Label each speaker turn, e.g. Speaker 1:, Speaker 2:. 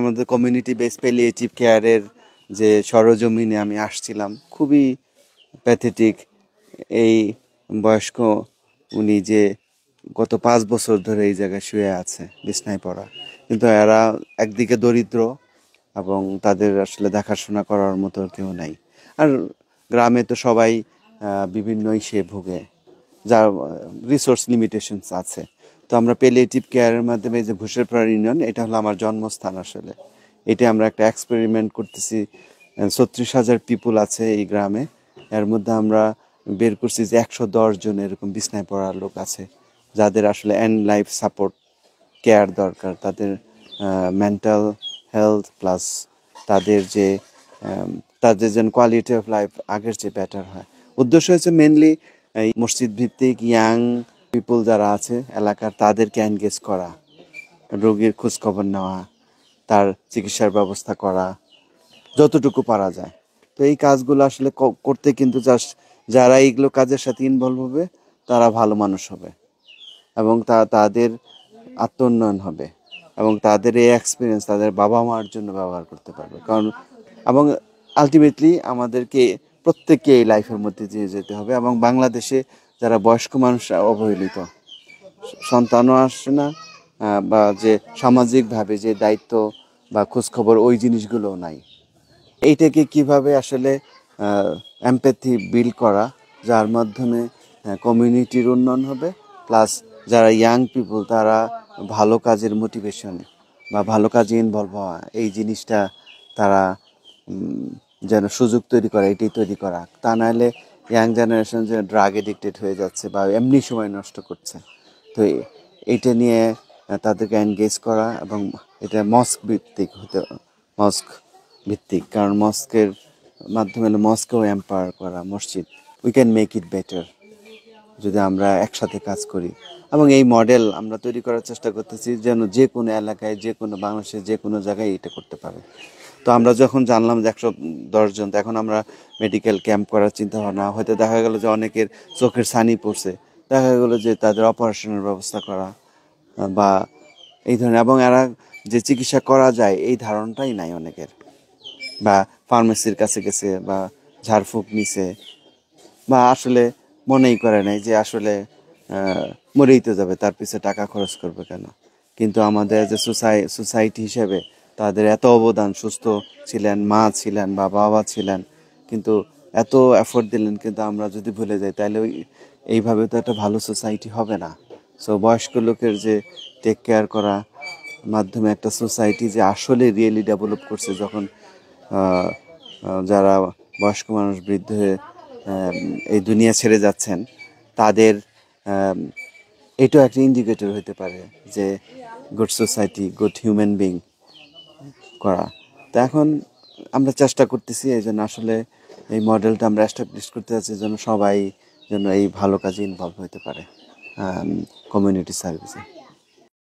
Speaker 1: আমাদের community base palliative কেয়ারের যে সরজমিনে আমি আসছিলাম, খুবই প্যাথেটিক। এই বয়স্ক উনি যে গত 5 বছর ধরে এই জায়গায় শুয়ে আছে বিছনায় পড়া, কিন্তু এরা একদিকে দরিদ্র এবং তাদের আসলে দেখাশোনা করার মতো কেউ নাই। আর গ্রামে তো সবাই বিভিন্ন ইসে ভোগে, যার রিসোর্স লিমিটেশনস আছে। তো আমরা প্যালিয়েটিভ কেয়ারের মাধ্যমে যে ঘুষেরপাড়া ইউনিয়ন, এটা হলো আমার জন্মস্থান আসলে। এটা আমরা একটা এক্সপেরিমেন্ট করতেছি। 36,000 পিপুল আছে এই গ্রামে। এর মধ্যে আমরা বের করছি যে 110 জন এরকম বিছনায় পড়া লোক আছে, যাদের আসলে এন্ড লাইফ সাপোর্ট কেয়ার দরকার। তাদের মেন্টাল হেলথ প্লাস তাদের যে তাদের যেন কোয়ালিটি অফ লাইফ আগের চেয়ে বেটার হয়। উদ্দেশ্য হচ্ছে মেনলি এই মসজিদ ভিত্তিক ইয়াং পিপল যারা আছে এলাকার, তাদেরকে এনগেজ করা, রোগীর খোঁজখবর নেওয়া, তার চিকিৎসার ব্যবস্থা করা যতটুকু পারা যায়। তো এই কাজগুলো আসলে করতে কিন্তু যারা এইগুলো কাজের সাথে ইনভলভ হবে তারা ভালো মানুষ হবে এবং তাদের আত্ম উন্নয়ন হবে এবং তাদের এই এক্সপিরিয়েন্স তাদের বাবা মার জন্য ব্যবহার করতে পারবে। কারণ এবং আলটিমেটলি আমাদেরকে প্রত্যেককে এই লাইফের মধ্যে দিয়ে যেতে হবে। এবং বাংলাদেশে যারা বয়স্ক মানুষরা অবহেলিত, সন্তানও আসছে না, বা যে সামাজিকভাবে যে দায়িত্ব বা খোঁজখবর ওই জিনিসগুলোও নাই। এইটাকে কিভাবে আসলে এমপ্যাথি বিল্ড করা, যার মাধ্যমে কমিউনিটির উন্নয়ন হবে, প্লাস যারা ইয়াং পিপল তারা ভালো কাজের মোটিভেশন বা ভালো কাজে ইনভলভ হওয়া, এই জিনিসটা তারা যেন সুযোগ তৈরি করা, এটাই তৈরি করা। তা নাহলে ইয়াং জেনারেশন যে ড্রাগ এডিক্টেড হয়ে যাচ্ছে বা এমনি সময় নষ্ট করছে। তো এইটা নিয়ে তাদেরকে এনগেজ করা এবং এটা মস্ক ভিত্তিক কারণ মস্কের মাধ্যমে মস্কও এম্পাওয়ার করা, মসজিদ। We can make it better যদি আমরা একসাথে কাজ করি। এবং এই মডেল আমরা তৈরি করার চেষ্টা করতেছি যেন যে কোনো এলাকায়, যে কোনো বাংলাদেশের যে কোনো জায়গায় এটা করতে পারে। তো আমরা যখন জানলাম যে 110 জন, তো এখন আমরা মেডিকেল ক্যাম্প করার চিন্তা ভাবনা। হয়তো দেখা গেল যে অনেকের চোখের ছানি পড়ছে, দেখা গেল যে তাদের অপারেশনের ব্যবস্থা করা বা এই ধরনের। এবং এরা যে চিকিৎসা করা যায় এই ধারণাটাই নাই অনেকের, বা ফার্মেসির কাছে গেছে বা ঝাড়ফুঁক নিছে, বা আসলে মনেই করে নাই যে আসলে মরেই তো যাবে, তার পিছনে টাকা খরচ করবে কেন। কিন্তু আমাদের যে সোসাইটি হিসেবে তাদের এত অবদান, সুস্থ ছিলেন, মা ছিলেন বা বাবা ছিলেন, কিন্তু এত এফোর্ট দিলেন, কিন্তু আমরা যদি ভুলে যাই তাহলে এইভাবে তো একটা ভালো সোসাইটি হবে না। সো বয়স্ক লোকের যে টেক কেয়ার করা মাধ্যমে একটা সোসাইটি যে আসলে রিয়েলি ডেভেলপ করছে, যখন যারা বয়স্ক মানুষ বৃদ্ধ হয়ে এই দুনিয়া ছেড়ে যাচ্ছেন, তাদের এটাও একটা ইন্ডিকেটর হতে পারে যে good society, good human being করা। তো এখন আমরা চেষ্টা করতেছি এই জন্য আসলে এই মডেলটা আমরা এস্টাবলিশ করতে যাচ্ছি, যেন সবাই যেন এই ভালো কাজে ইনভলভ হতে পারে কমিউনিটি সার্ভিসে।